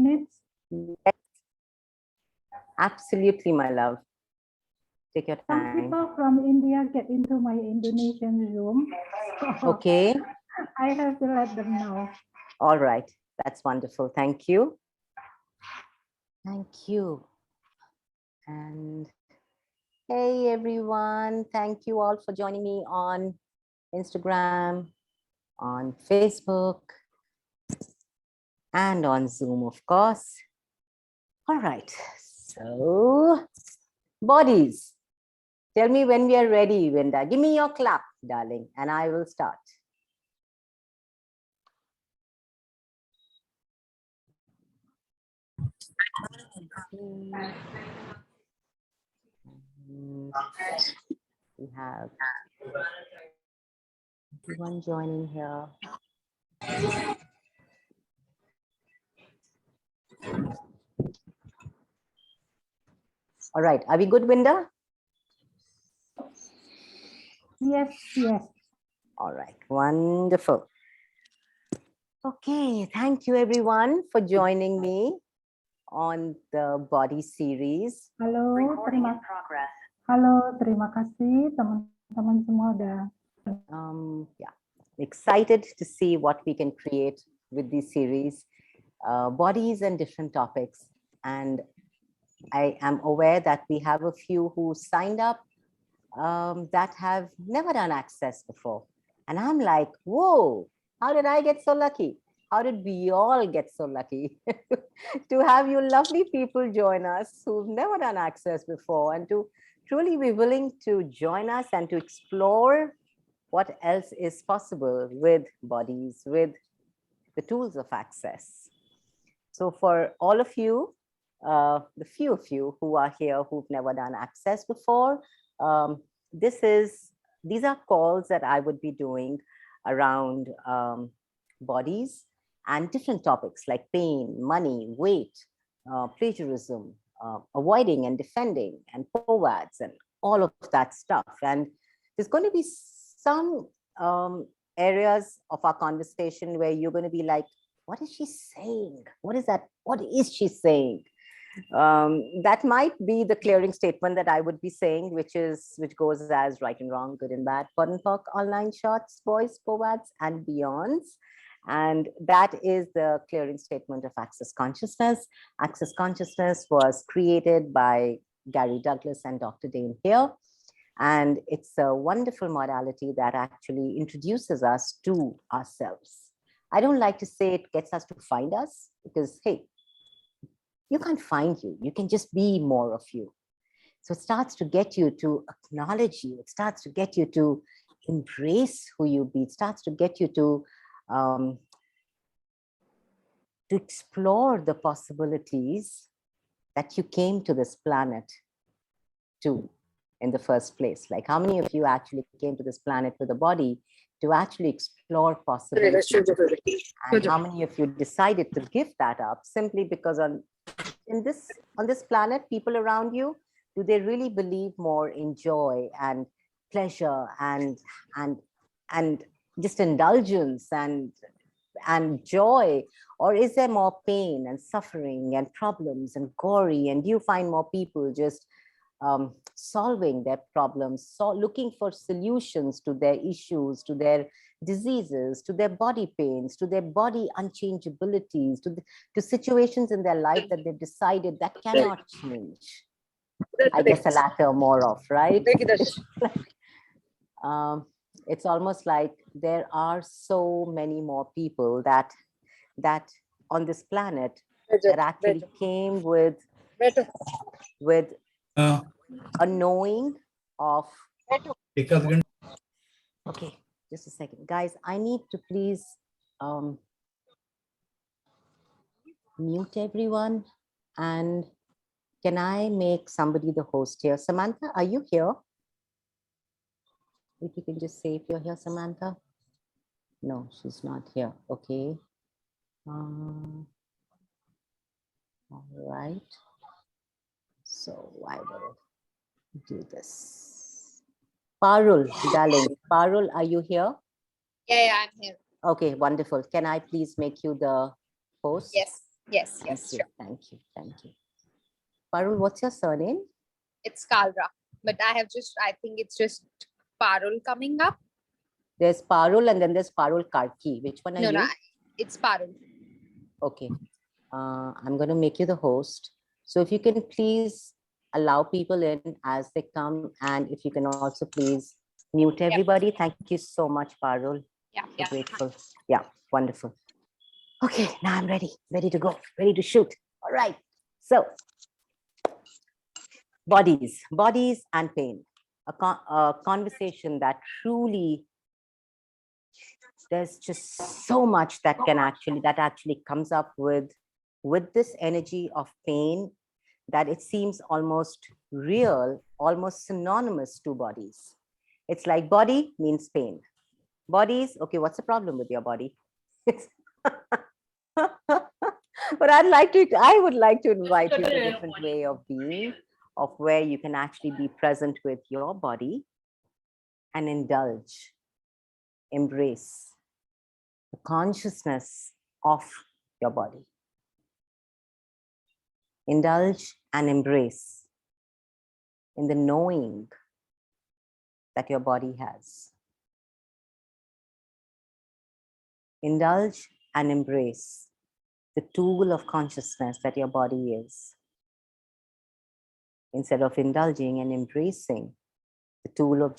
minutes? Yes. Absolutely, my love. Take your Some time. people from India get into my Indonesian Zoom. Okay. I have to let them know. All right. That's wonderful. Thank you. Thank you. And hey, everyone. Thank you all for joining me on Instagram, on Facebook, and on Zoom, of course. All right. So, bodies. Tell me when we are ready, Vinda. Give me your clap, darling, and I will start. We have everyone joining here. All right. Are we good, Vinda? Yes, yes. All right. Wonderful. Okay. Thank you, everyone, for joining me on the body series. Halo, terima kasih teman-teman semua udah. Yeah, excited to see what we can create with this series, bodies and different topics. And I am aware that we have a few who signed up that have never done access before. And I'm like, whoa, how did I get so lucky? How did we all get so lucky to have you lovely people join us who've never done access before and to truly be willing to join us and to explore what else is possible with bodies, with the tools of access. So for all of you, the few of you who are here who've never done access before, these are calls that I would be doing around bodies and different topics like pain, money, weight, plagiarism, avoiding and defending, and POVADs, and all of that stuff. And there's going to be some areas of our conversation where you're going to be like, what is she saying? What is that? What is she saying? That might be the clearing statement that I would be saying, which goes as right and wrong, good and bad, POD and POC, online shots, boys, POVADs, and beyonds. And that is the clearing statement of Access Consciousness. Access Consciousness was created by Gary Douglas and Dr. Dane Here. And it's a wonderful modality that actually introduces us to ourselves. I don't like to say it gets us to find us because, hey, you can't find you. You can just be more of you. So it starts to get you to acknowledge you. It starts to get you to embrace who you be. It starts to get you to explore the possibilities that you came to this planet to in the first place. Like how many of you actually came to this planet with a body to actually explore possibilities? And how many of you decided to give that up simply because on this planet, people around you, do they really believe more in joy and pleasure and just indulgence and joy, or is there more pain and suffering and problems and gory, and do you find more people just solving their problems, looking for solutions to their issues, to their diseases, to their body pains, to their body unchangeabilities, to situations in their life that they've decided that cannot change? I guess the latter more of, right? It's almost like there are so many more people that on this planet that actually came with a knowing of. Okay, just a second, guys. I need to please mute everyone. And can I make somebody the host here? Samantha, are you here? If you can just say if you're here, Samantha. No, she's not here. Okay. All right. So I will do this. Parul, darling. Parul, are you here? Yeah, I'm here. Okay, wonderful. Can I please make you the host? Yes. Yes, Thank yes, you, sure. thank you, thank you. Parul, what's your surname? It's Kalra, but I think it's just Parul coming up. There's Parul and then there's Parul Karki. Which one are No, you? it's Parul. Okay. I'm going to make you the host. So if you can please allow people in as they come, and if you can also please mute everybody. Thank you so much, Parul. Yeah, So yeah. grateful. Yeah, wonderful. Okay, now I'm ready to go, ready to shoot. All right. So bodies and pain. A conversation that truly, there's just so much that actually comes up with this energy of pain, that it seems almost real, almost synonymous to bodies. It's like body means pain. Bodies, okay, what's the problem with your body? But I would like to invite you to a different way of being, of where you can actually be present with your body and indulge, embrace the consciousness of your body. Indulge and embrace in the knowing that your body has. Indulge and embrace the tool of consciousness that your body is, instead of indulging and embracing the tool of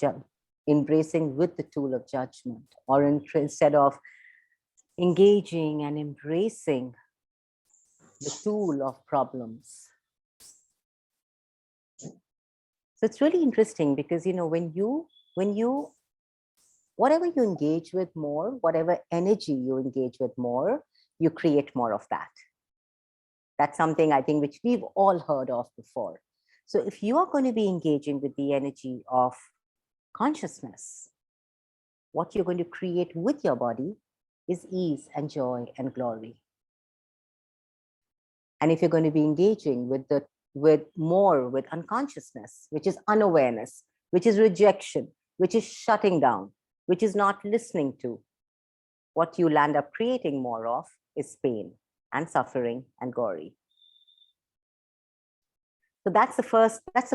embracing with the tool of judgment, or instead of engaging and embracing the tool of problems. So it's really interesting because, when you whatever you engage with more, whatever energy you engage with more, you create more of that. That's something I think which we've all heard of before. So if you are going to be engaging with the energy of consciousness, what you're going to create with your body is ease and joy and glory. And if you're going to be engaging with unconsciousness, which is unawareness, which is rejection, which is shutting down, which is not listening to, what you'll end up creating more of is pain and suffering and gory. So that's the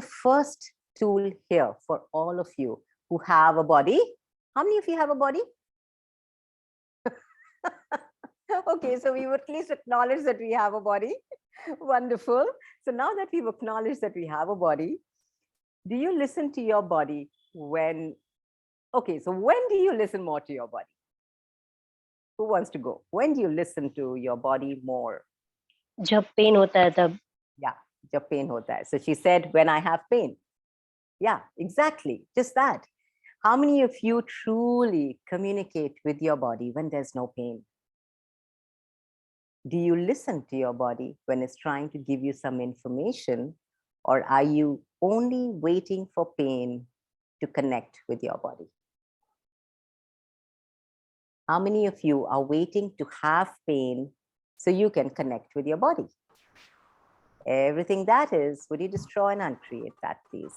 first tool here for all of you who have a body. How many of you have a body? Okay, so we would at least acknowledge that we have a body. Wonderful. So now that we've acknowledged that we have a body, do you listen to your body when, okay, so when do you listen more to your body? Who wants to go? When do you listen to your body more? जब pen होता है तब. Yeah, जब pain होता है. So she said, when I have pain. Yeah, exactly. Just that. How many of you truly communicate with your body when there's no pain? Do you listen to your body when it's trying to give you some information, or are you only waiting for pain to connect with your body? How many of you are waiting to have pain so you can connect with your body? Everything that is, would you destroy and uncreate that, please?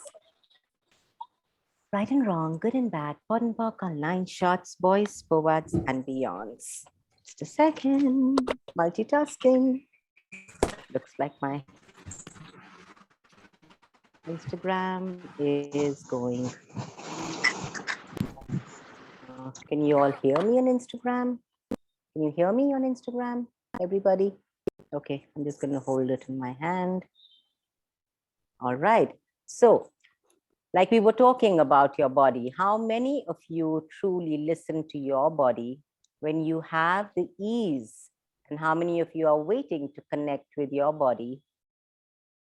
Right and wrong, good and bad, pot and pock are 9 shots, boys, forwards, and beyonds. Just a second, multitasking. Looks like my Instagram is going. Can you all hear me on Instagram? Can you hear me on Instagram, everybody? Okay, I'm just going to hold it in my hand. All right. So, like we were talking about your body, how many of you truly listen to your body when you have the ease? And how many of you are waiting to connect with your body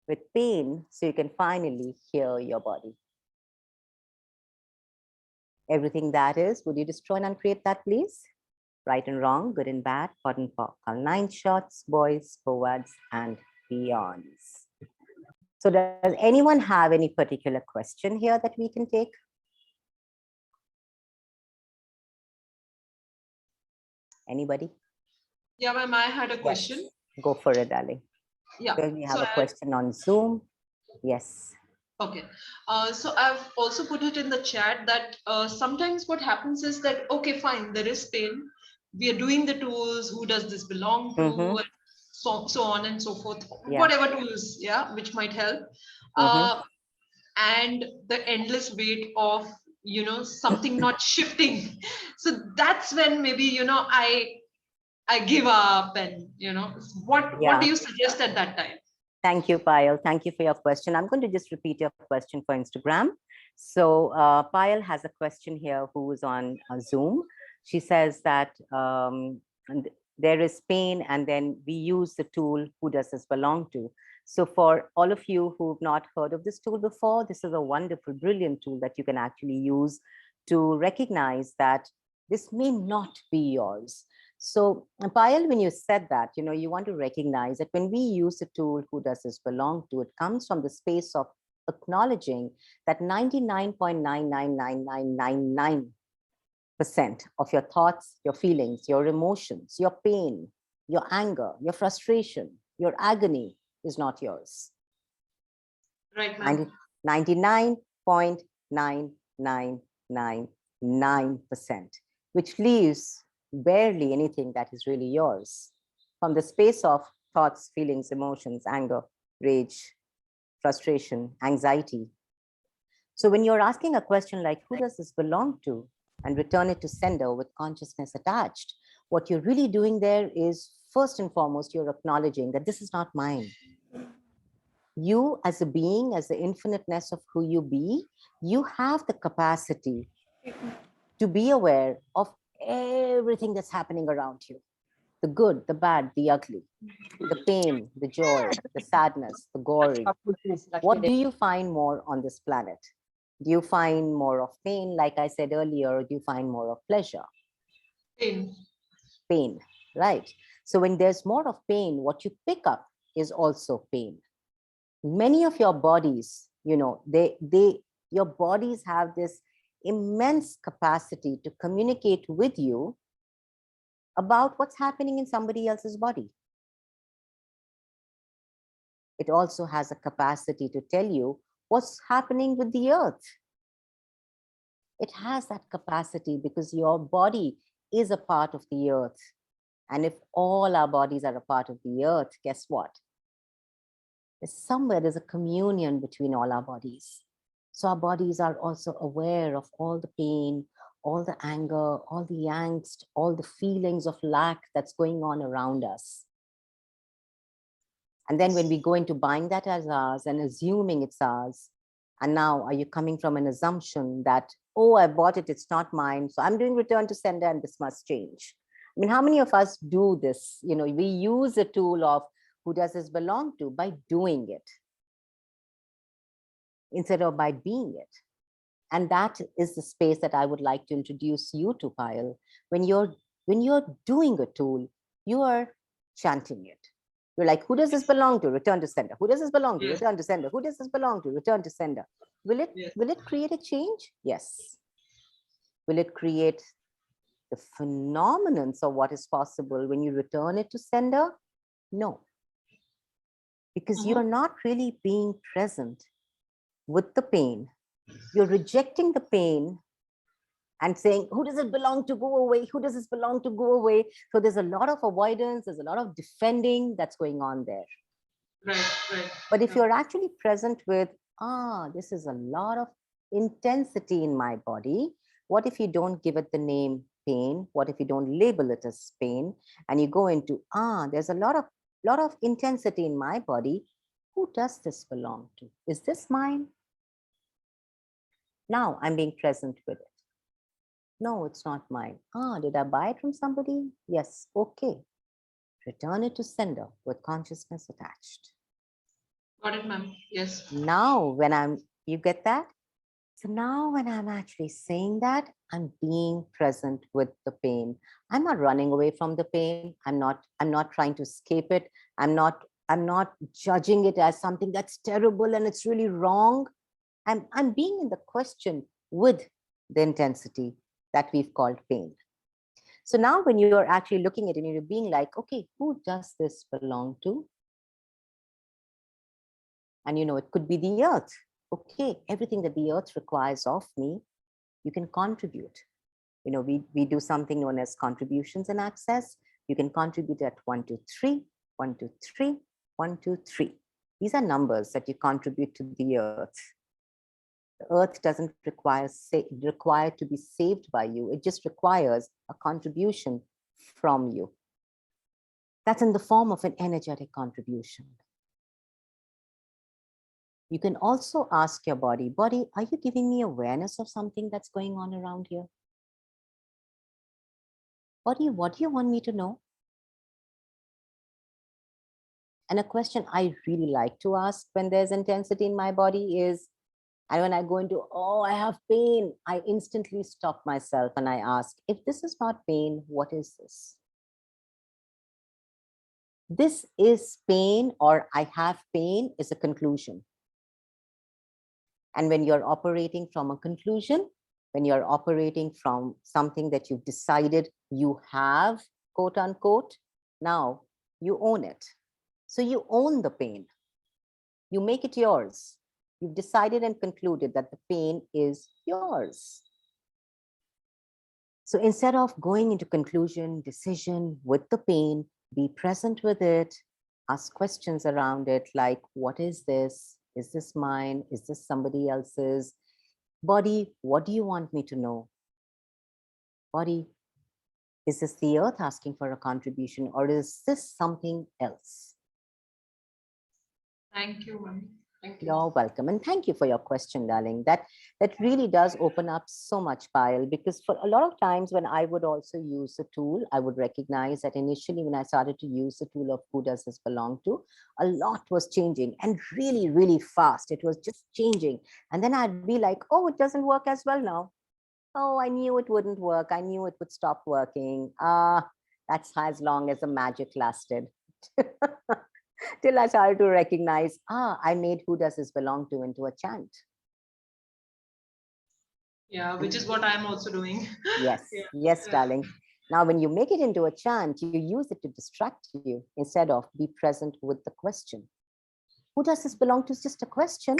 with pain so you can finally hear your body? Everything that is, would you destroy and uncreate that, please? Right and wrong, good and bad, pot and pock. 9 shots, boys, forwards, and beyonds. So does anyone have any particular question here that we can take? Anybody? Yeah, ma'am, I had a question. Yes. Go for it, darling. Yeah. So we have a question on Zoom. Yes. Okay. So I've also put it in the chat that sometimes what happens is that, okay, fine, there is pain. We are doing the tools. Who does this belong to? so on and so forth, Yeah. whatever tools, yeah, which might help. And the endless weight of, something not shifting. So that's when maybe, I give up, and, what do Yeah. you suggest at that time? Thank you, Payal. Thank you for your question. I'm going to just repeat your question for Instagram. So Payal has a question here who is on Zoom. She says that and there is pain, and then we use the tool, who does this belong to? So for all of you who've not heard of this tool before, this is a wonderful, brilliant tool that you can actually use to recognize that this may not be yours. So Payal, when you said that, you want to recognize that when we use the tool, who does this belong to, it comes from the space of acknowledging that 99.99999% of your thoughts, your feelings, your emotions, your pain, your anger, your frustration, your agony is not yours. Right, ma'am. 99.9999%, which leaves barely anything that is really yours from the space of thoughts, feelings, emotions, anger, rage, frustration, anxiety. So when you're asking a question like, who does this belong to? And return it to sender with consciousness attached, what you're really doing there is, first and foremost, you're acknowledging that this is not mine. You as a being, as the infiniteness of who you be, you have the capacity to be aware of everything that's happening around you. The good, the bad, the ugly, the pain, the joy, the sadness, the gory. What do you find more on this planet? Do you find more of pain, like I said earlier, or do you find more of pleasure? Pain. Pain, right? So when there's more of pain, what you pick up is also pain. Many of your bodies, your bodies have this immense capacity to communicate with you about what's happening in somebody else's body. It also has a capacity to tell you what's happening with the earth. It has that capacity because your body is a part of the earth. And if all our bodies are a part of the earth, guess what? There's a communion between all our bodies. So our bodies are also aware of all the pain, all the anger, all the angst, all the feelings of lack that's going on around us. And then when we go into buying that as ours and assuming it's ours, and now are you coming from an assumption that, oh, I bought it, it's not mine, so I'm doing return to sender and this must change. I mean, how many of us do this? We use the tool of who does this belong to by doing it instead of by being it. And that is the space that I would like to introduce you to, Payal. When you're doing a tool, you are chanting it. You're like, who does this belong to? Return to sender. Who does this belong to? Yes. Return to sender. Who does this belong to? Return to sender. Will it create a change? Yes. Will it create the phenomenons of what is possible when you return it to sender? No. Because you're not really being present with the pain. You're rejecting the pain and saying, who does it belong to? Go away. Who does this belong to? Go away. So there's a lot of avoidance. There's a lot of defending that's going on there. Right. But if you're actually present with, this is a lot of intensity in my body. What if you don't give it the name pain? What if you don't label it as pain? And you go into, there's a lot of intensity in my body. Who does this belong to? Is this mine? Now I'm being present with it. No, it's not mine. Did I buy it from somebody? Yes. Okay. Return it to sender with consciousness attached. Got it, ma'am. Yes. Now, you get that? So now when I'm actually saying that, I'm being present with the pain. I'm not running away from the pain. I'm not trying to escape it. I'm not judging it as something that's terrible and it's really wrong. I'm being in the question with the intensity that we've called pain. So now when you're actually looking at it and you're being like, okay, who does this belong to? And it could be the earth. Okay, everything that the earth requires of me, you can contribute. We do something known as contributions and access. You can contribute at 1, 2, 3. 1, 2, 3, 1, 2, 3. These are numbers that you contribute to the earth. The earth doesn't require to be saved by you. It just requires a contribution from you. That's in the form of an energetic contribution. You can also ask your body, are you giving me awareness of something that's going on around here? Body, what do you want me to know? And a question I really like to ask when there's intensity in my body is, and when I go into, oh, I have pain, I instantly stop myself and I ask, if this is not pain, what is this? This is pain, or I have pain, is a conclusion. And when you're operating from a conclusion, when you're operating from something that you've decided you have, quote unquote, now you own it. So you own the pain. You make it yours. You've decided and concluded that the pain is yours. So instead of going into conclusion, decision with the pain, be present with it, ask questions around it like, what is this? Is this mine? Is this somebody else's? Body, what do you want me to know? Body, is this the earth asking for a contribution, or is this something else? Thank you, ma'am. Thank you. You're welcome. And thank you for your question, darling. That really does open up so much, Payal, because for a lot of times when I would also use the tool, I would recognize that initially when I started to use the tool of who does this belong to, a lot was changing and really, really fast. It was just changing. And then I'd be like, oh, it doesn't work as well now. Oh, I knew it wouldn't work. I knew it would stop working. That's as long as the magic lasted. Till I started to recognize, I made who does this belong to into a chant. Yeah, which is what I'm also doing. Yes, Yeah. yes, darling. Now, when you make it into a chant, you use it to distract you instead of be present with the question. Who does this belong to is just a question.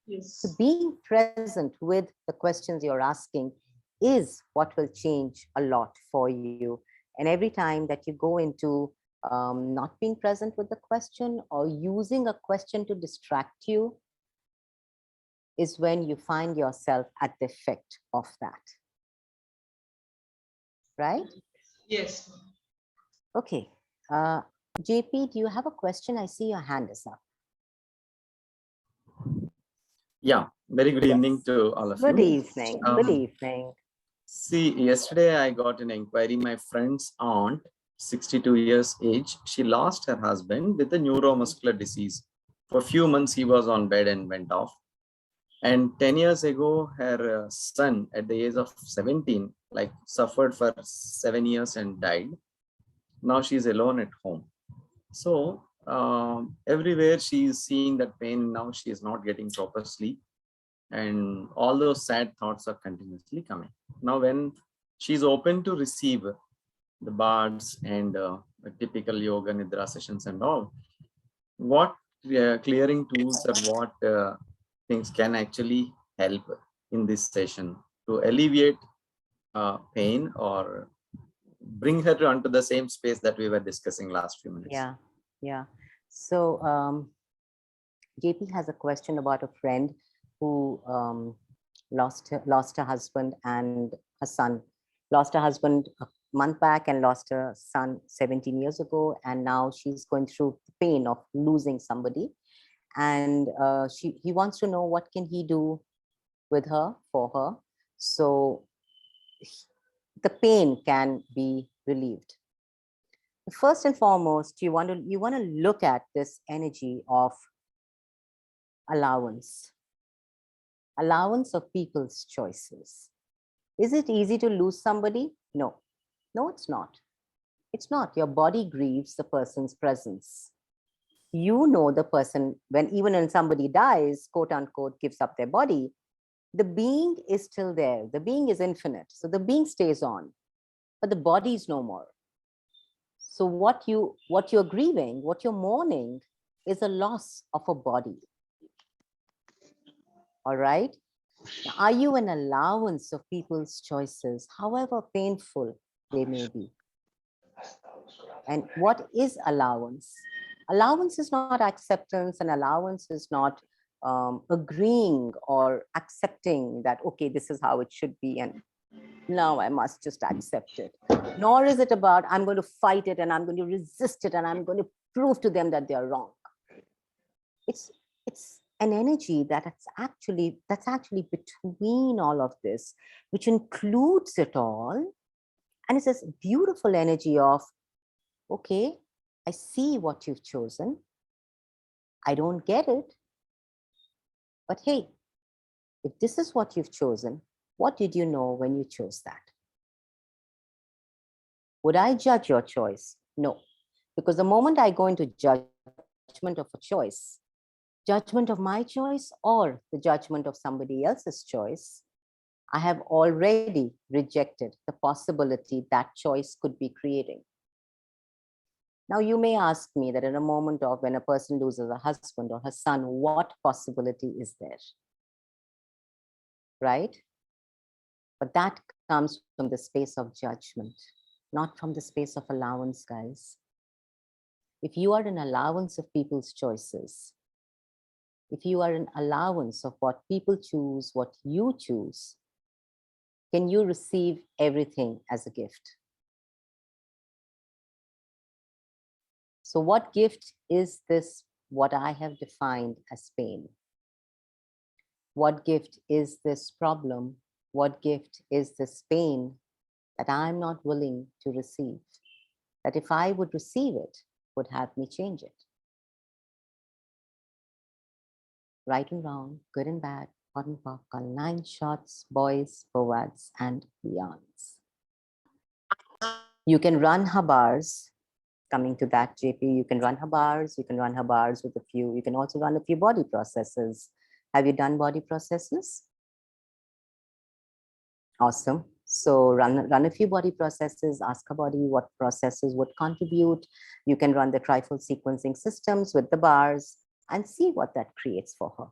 Yes. So being present with the questions you're asking is what will change a lot for you. And every time that you go into not being present with the question or using a question to distract you is when you find yourself at the effect of that. Right? Yes. Okay. JP, do you have a question? I see your hand is up. Yeah, very good evening to all of you. Good evening. Good evening. See, yesterday I got an inquiry. My friend's aunt, 62 years age, she lost her husband with a neuromuscular disease. For a few months, he was on bed and went off. And 10 years ago, her son at the age of 17, like suffered for 7 years and died. Now she's alone at home. So everywhere she is seeing that pain. Now she is not getting proper sleep. And all those sad thoughts are continuously coming. Now, when she's open to receive the bards and typical yoga nidra sessions and all, what clearing tools or what things can actually help in this session to alleviate pain or bring her to onto the same space that we were discussing last few minutes? Yeah. So JP has a question about a friend who lost her husband and her son. Lost her husband a month back and lost her son 17 years ago. And now she's going through the pain of losing somebody. And he wants to know what can he do with her, for her, so the pain can be relieved. First and foremost, you want to look at this energy of allowance of people's choices. Is it easy to lose somebody? No, it's not. It's not. Your body grieves the person's presence. You know the person, even when somebody dies, quote unquote, gives up their body, the being is still there. The being is infinite. So the being stays on, but the body is no more. So what you're grieving, what you're mourning is a loss of a body. All right. Now, are you an allowance of people's choices, however painful, they may be. And what is allowance? Allowance is not acceptance, and allowance is not agreeing or accepting that, okay, this is how it should be, and now I must just accept it. Nor is it about, I'm going to fight it and I'm going to resist it and I'm going to prove to them that they're wrong. It's an energy that's actually between all of this, which includes it all. And it's this beautiful energy of, okay, I see what you've chosen. I don't get it. But hey, if this is what you've chosen, what did you know when you chose that? Would I judge your choice? No. Because the moment I go into judgment of a choice, judgment of my choice or the judgment of somebody else's choice, I have already rejected the possibility that choice could be creating. Now, you may ask me that in a moment of when a person loses a husband or her son, what possibility is there? Right? But that comes from the space of judgment, not from the space of allowance, guys. If you are an allowance of people's choices, if you are an allowance of what people choose, what you choose, can you receive everything as a gift? So what gift is this, what I have defined as pain? What gift is this problem? What gift is this pain that I'm not willing to receive? That if I would receive it, would have me change it? Right and wrong, good and bad, hot and popcorn, 9 shots, boys, boads, and beyonds. You can run her bars. Coming to that, JP, you can run her bars. You can run her bars with a few. You can also run a few body processes. Have you done body processes? Awesome. So run a few body processes, ask her body what processes would contribute. You can run the trifold sequencing systems with the bars and see what that creates for her.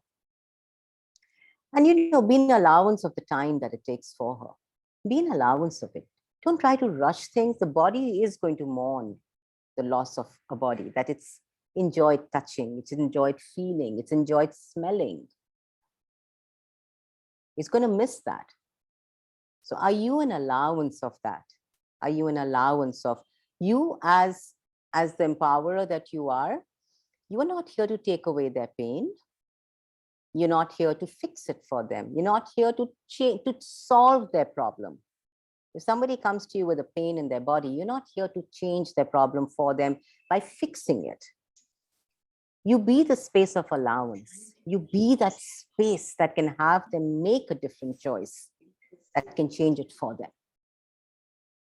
And be an allowance of the time that it takes for her. Be an allowance of it. Don't try to rush things. The body is going to mourn the loss of a body that it's enjoyed touching, it's enjoyed feeling, it's enjoyed smelling. It's going to miss that. So are you an allowance of that? Are you an allowance of you as the empowerer that you are? You are not here to take away their pain. You're not here to fix it for them. You're not here to solve their problem. If somebody comes to you with a pain in their body, you're not here to change their problem for them by fixing it. You be the space of allowance. You be that space that can have them make a different choice, that can change it for them.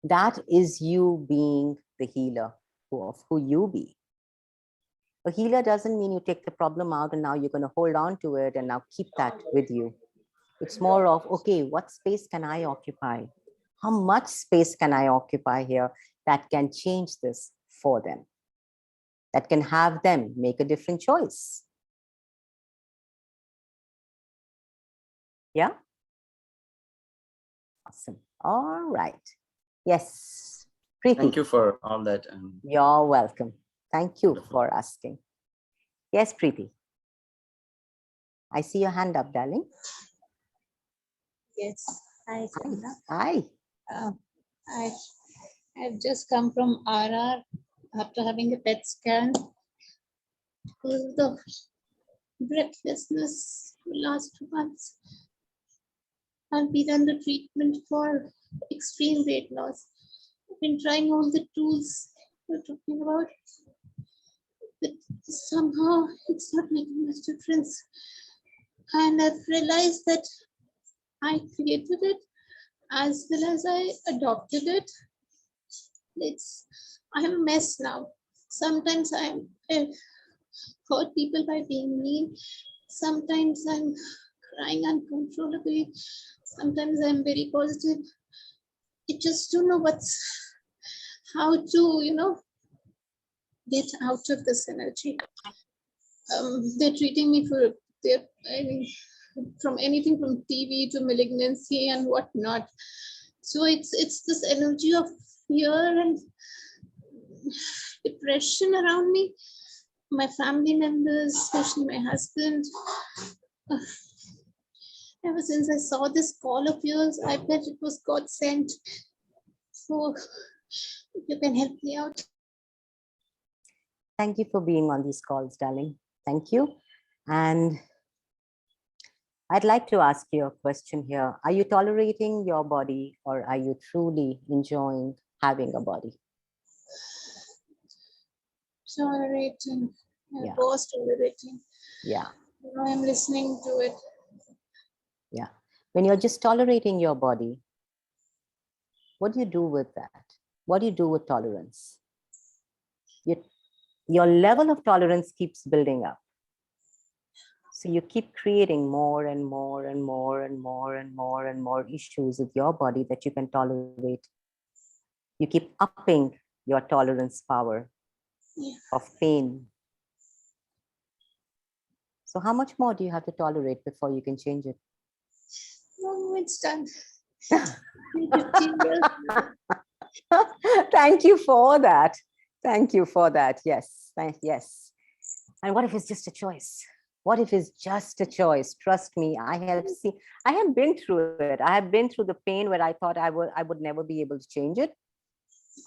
That is you being the healer of who you be. A healer doesn't mean you take the problem out and now you're going to hold on to it and now keep that with you. It's more of, okay, what space can I occupy? How much space can I occupy here that can change this for them? That can have them make a different choice. Yeah? Awesome. All right. Yes. Preeti. Thank you for all that. You're welcome. Thank you for asking. Yes, Preeti. I see your hand up, darling. Yes. Hi, Chandana. Hi. I've just come from RR after having a PET scan because of the breathlessness for the last 2 months. I've been under treatment for extreme weight loss. I've been trying all the tools you're talking about, but somehow it's not making much difference. And I've realized that I created it as well as I adopted it. I'm a mess now. Sometimes I hurt people by being mean. Sometimes I'm crying uncontrollably. Sometimes I'm very positive. I just don't know how to, get out of this energy. They're treating me from anything from TB to malignancy and whatnot. So it's this energy of fear and depression around me. My family members, especially my husband. Ever since I saw this call of yours, I bet it was God sent. So if you can help me out. Thank you for being on these calls, darling. Thank you. And I'd like to ask you a question here. Are you tolerating your body, or are you truly enjoying having a body? Tolerating. I Yeah. was tolerating. Yeah. Now I'm listening to it. Yeah. When you're just tolerating your body, what do you do with that? What do you do with tolerance? Your level of tolerance keeps building up. So you keep creating more and more and more and more and more and more issues with your body that you can tolerate. You keep upping your tolerance power of pain. So how much more do you have to tolerate before you can change it? No, it's done. 15 years. Thank you for that. Thank you for that. Yes. Yes. And what if it's just a choice? What if it's just a choice? Trust me, I have been through it. I have been through the pain where I thought I would never be able to change it.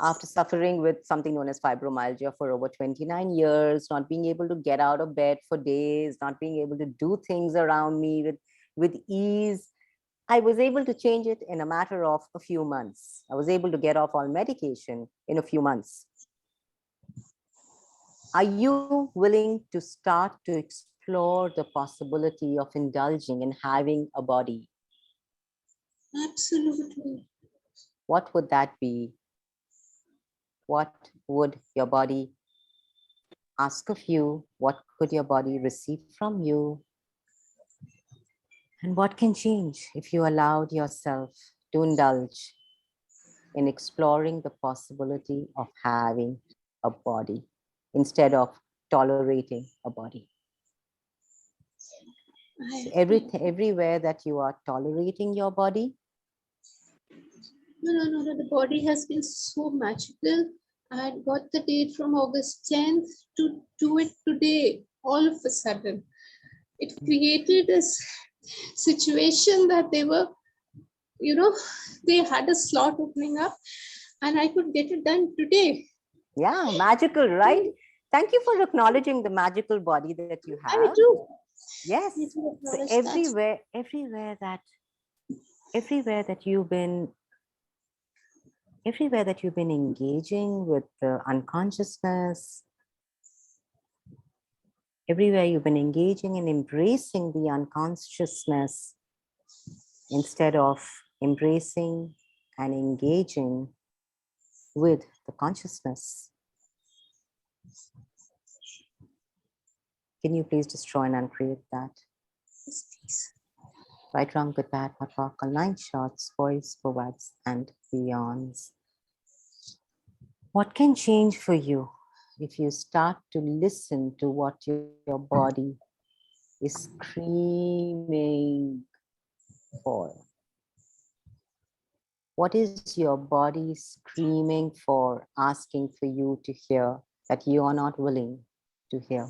After suffering with something known as fibromyalgia for over 29 years, not being able to get out of bed for days, not being able to do things around me with ease, I was able to change it in a matter of a few months. I was able to get off all medication in a few months. Are you willing to start to explore the possibility of indulging in having a body? Absolutely. What would that be? What would your body ask of you? What could your body receive from you? And what can change if you allowed yourself to indulge in exploring the possibility of having a body instead of tolerating a body? So everywhere that you are tolerating your body. No. The body has been so magical. I got the date from August 10th to do it today, all of a sudden. It created a situation that they were, they had a slot opening up and I could get it done today. Yeah, magical, right? Thank you for acknowledging the magical body that you have. I do. Yes. I do So acknowledge everywhere that you've been engaging with the unconsciousness, everywhere you've been engaging and embracing the unconsciousness instead of embracing and engaging with the consciousness. Can you please destroy and uncreate that? Yes, please. Right, wrong, good, bad, hot, rock, line shots, voice, forwards, and beyonds. What can change for you if you start to listen to what your body is screaming for? What is your body screaming for, asking for you to hear that you are not willing to hear?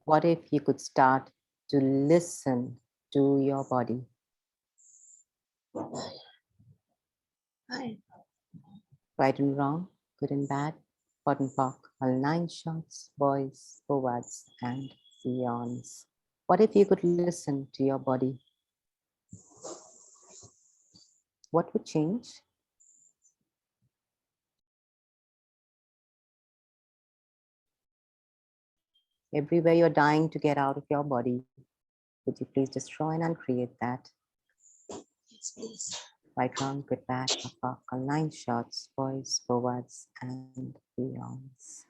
What if you could start to listen to your body? Hi. Right and wrong, good and bad, hot and pock, all 9 shots, boys, forwards, and beyonds. What if you could listen to your body? What would change? Everywhere you're dying to get out of your body, would you please destroy and uncreate that? Yes, please. Right, wrong, good, bad, hot, pock, all 9 shots, boys, forwards, and beyonds.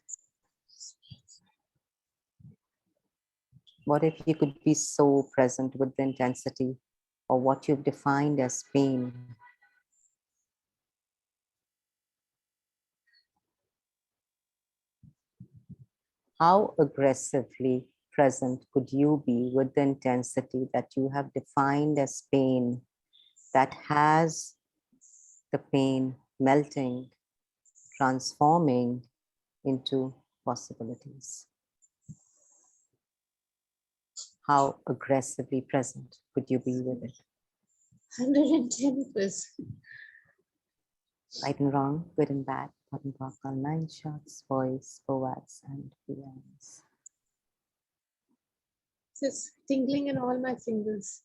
What if you could be so present with the intensity of what you've defined as pain? How aggressively present could you be with the intensity that you have defined as pain, that has the pain melting, transforming into possibilities. How aggressively present could you be with it? 110%. Right and wrong, good and bad, hot and cold, 9 shots, voice, forwards, and beyonds. Just tingling in all my fingers.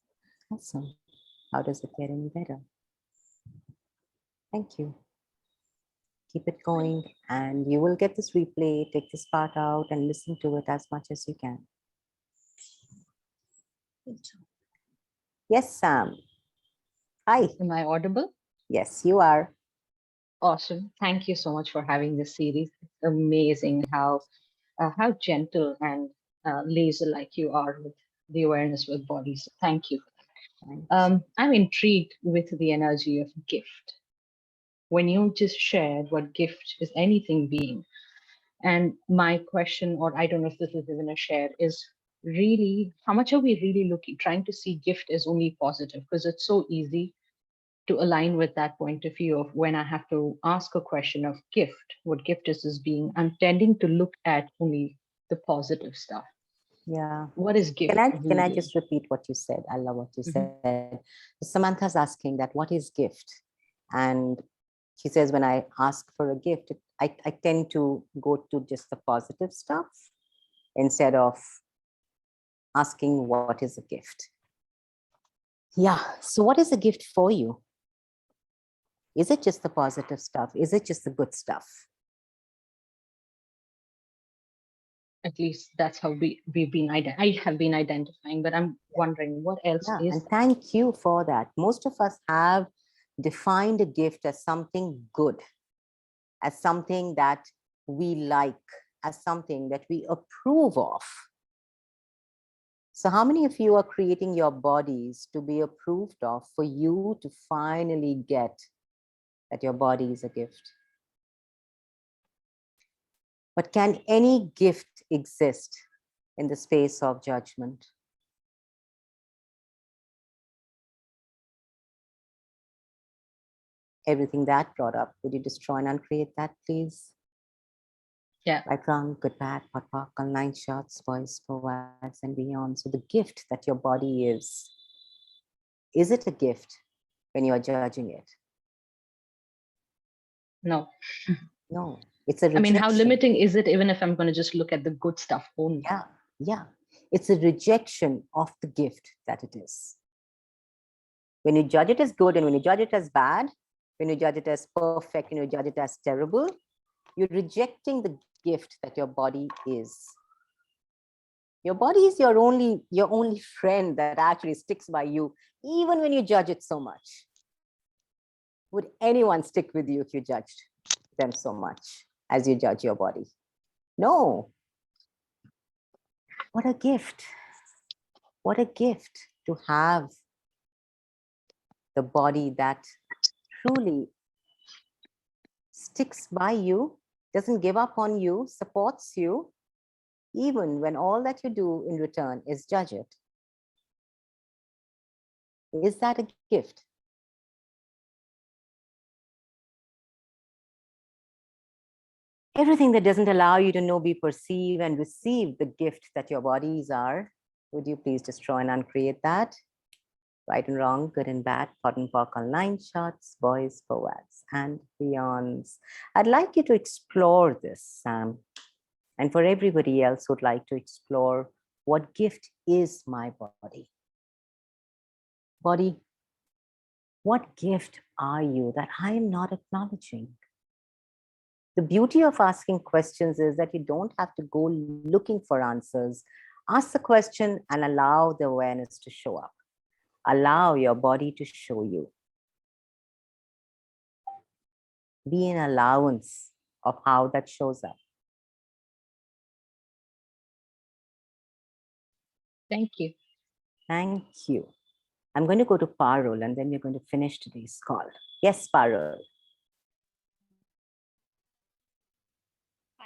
Awesome. How does it get any better? Thank you. Keep it going, and you will get this replay. Take this part out and listen to it as much as you can. Yes, Sam. Hi. Am I audible? Yes, you are. Awesome. Thank you so much for having this series. It's amazing how gentle and laser-like you are with the awareness with bodies. So thank you. Thanks. I'm intrigued with the energy of gift. When you just shared what gift is anything being, and my question, or I don't know if this is even a share, is really how much are we really trying to see gift as only positive? Because it's so easy to align with that point of view of when I have to ask a question of gift, what gift is this being, I'm tending to look at only the positive stuff. Yeah. What is gift? Can I really? just repeat what you said? I love what you Mhm. said. Samantha's asking that what is gift? And she says, when I ask for a gift, I tend to go to just the positive stuff instead of asking what is a gift. Yeah. So what is a gift for you? Is it just the positive stuff? Is it just the good stuff? At least that's how we've been I have been identifying, but I'm wondering what else Yeah, is and thank you for that. Most of us have defined a gift as something good, as something that we like, as something that we approve of. So how many of you are creating your bodies to be approved of for you to finally get that your body is a gift? But can any gift exist in the space of judgment? Everything that brought up, would you destroy and uncreate that, please? Yeah. Right, wrong, good, bad, hot, cold, 9 shots, voice, forwards, and beyond. So the gift that your body is it a gift when you are judging it? no. No, it's a I mean, rejection. how limiting is it even if I'm going to just look at the good stuff only? Yeah, yeah. It's a rejection of the gift that it is. When you judge it as good and when you judge it as bad, when you judge it as perfect and you judge it as terrible, you're rejecting the gift that your body is. Your body is your only friend that actually sticks by you, even when you judge it so much. Would anyone stick with you if you judged them so much as you judge your body? No. What a gift. What a gift to have the body that truly sticks by you, doesn't give up on you, supports you, even when all that you do in return is judge it. Is that a gift? Everything that doesn't allow you to know, be, perceive, and receive the gift that your bodies are, would you please destroy and uncreate that? Right and wrong, good and bad, hot and cold, 9 shots, boys, forwards, and beyonds. I'd like you to explore this, Sam. And for everybody else who'd like to explore, what gift is my body? Body, what gift are you that I am not acknowledging? The beauty of asking questions is that you don't have to go looking for answers. Ask the question and allow the awareness to show up. Allow your body to show you. Be an allowance of how that shows up. Thank you. Thank you. I'm going to go to Parul and then we're going to finish today's call. Yes, Parul.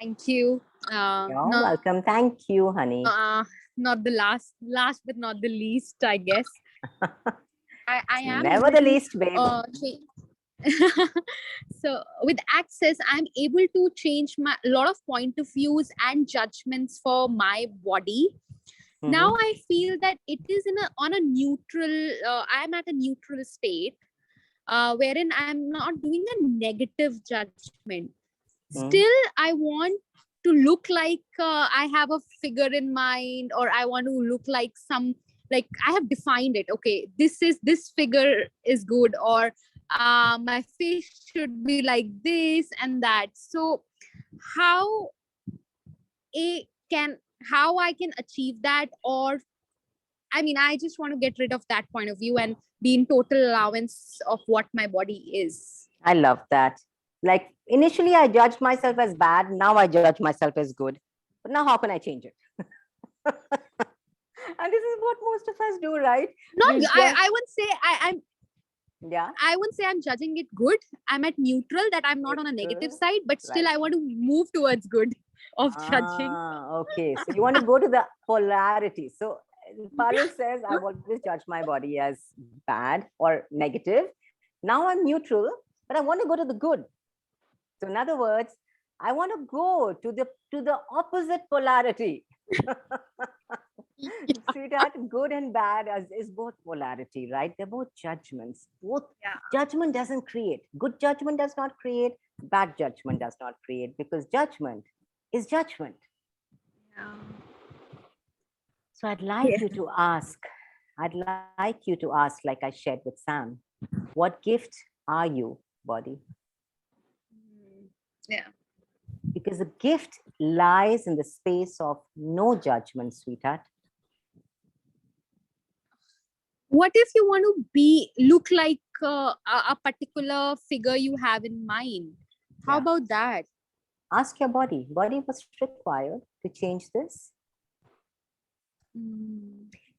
Thank you. You're welcome. Thank you, honey. Not the last but not the least, I guess. I am Never able the to, least, babe. So with access, I'm able to change my lot of point of views and judgments for my body. Now Mhm. I feel that it is on a neutral. I'm at a neutral state, wherein I'm not doing a negative judgment. Mhm. Still, I want to look like I have a figure in mind, or I want to look like some, like I have defined it. Okay, this figure is good, or my face should be like this and that. So how a can how I can achieve that, or I mean, I just want to get rid of that point of view and be in total allowance of what my body is. I love that. Like initially, I judged myself as bad. Now I judge myself as good. But now, how can I change it? And this is what most of us do, right? Not, We judge. I wouldn't say Yeah. I wouldn't say I'm judging it good. I'm at neutral, that I'm not on a negative Neutral. side, but still Right. I want to move towards good of judging. Okay. So you want to go to the polarity. So Parul says, I've always judged my body as bad or negative. Now I'm neutral, but I want to go to the good. So in other words, I want to go to the opposite polarity. Sweetheart, good and bad is both polarity, right? They're both judgments. Both judgment doesn't create. Good judgment does not create. Bad judgment does not create, because judgment is judgment. So I'd like you to ask. I'd like you to ask, like I shared with Sam, what gift are you, body? Yeah. Because a gift lies in the space of no judgment, sweetheart. What if you want to look like a particular figure you have in mind? How Yeah. about that? Ask your body. Body, what's required to change this?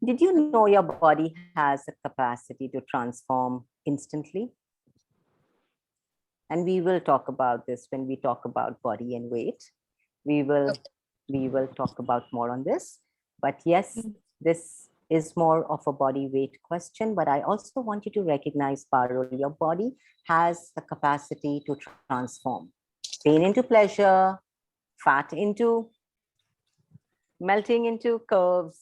Did you know your body has a capacity to transform instantly? And we will talk about this when we talk about body and weight. We will talk about more on this. But yes, this is more of a body weight question. But I also want you to recognize, Parul, your body has the capacity to transform pain into pleasure, fat into melting into curves.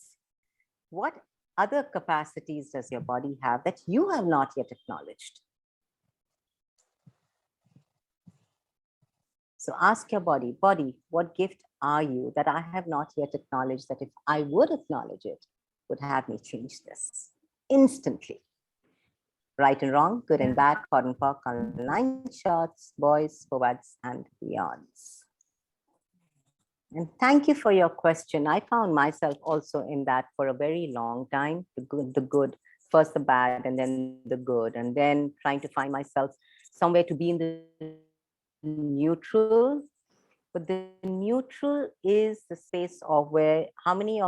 What other capacities does your body have that you have not yet acknowledged? So ask your body, what gift are you that I have not yet acknowledged, that if I would acknowledge it, would have me change this instantly? Right and wrong, good and bad, cotton pock, line shots, boys, forwards, and beyonds. And thank you for your question. I found myself also in that for a very long time, the good, first the bad, and then the good, and then trying to find myself somewhere to be in the neutral. But the neutral is the space of where, how many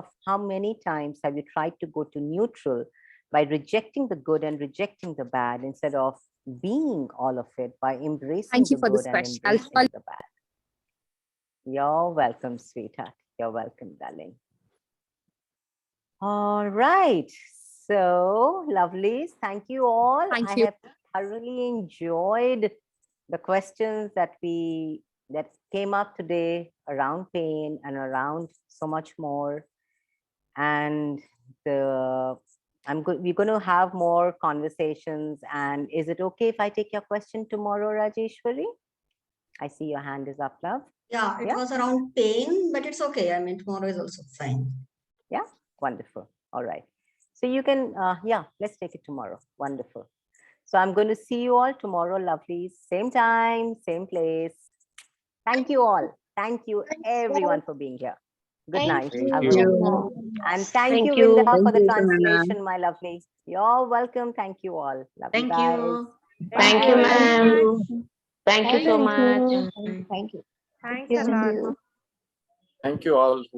times have you tried to go to neutral by rejecting the good and rejecting the bad, instead of being all of it by embracing Thank you the for this good and question. embracing the bad? You're welcome, sweetheart. You're welcome, darling. All right. So, lovelies, thank you all. Thank you. I have thoroughly enjoyed the questions that came up today around pain and around so much more. And we're going to have more conversations. And is it okay if I take your question tomorrow, Rajeshwari? I see your hand is up, love. Yeah, it was around pain, but it's okay. I mean, tomorrow is also fine. Yeah, wonderful. All right. So you can, let's take it tomorrow. Wonderful. So I'm going to see you all tomorrow, lovelies. Same time, same place. Thank you all. Thank you, everyone, for being here. Good night. Thank Have a you. wonderful- And thank Thank you, you. Vinda, for the Thank you, Chandana. translation, my lovely. You're welcome. Thank you all. Love you Thank guys. you. Thank you, Bye. ma'am. Thank you so Thank much. you. Thank you. Thank Thanks you. a lot. Thank you all.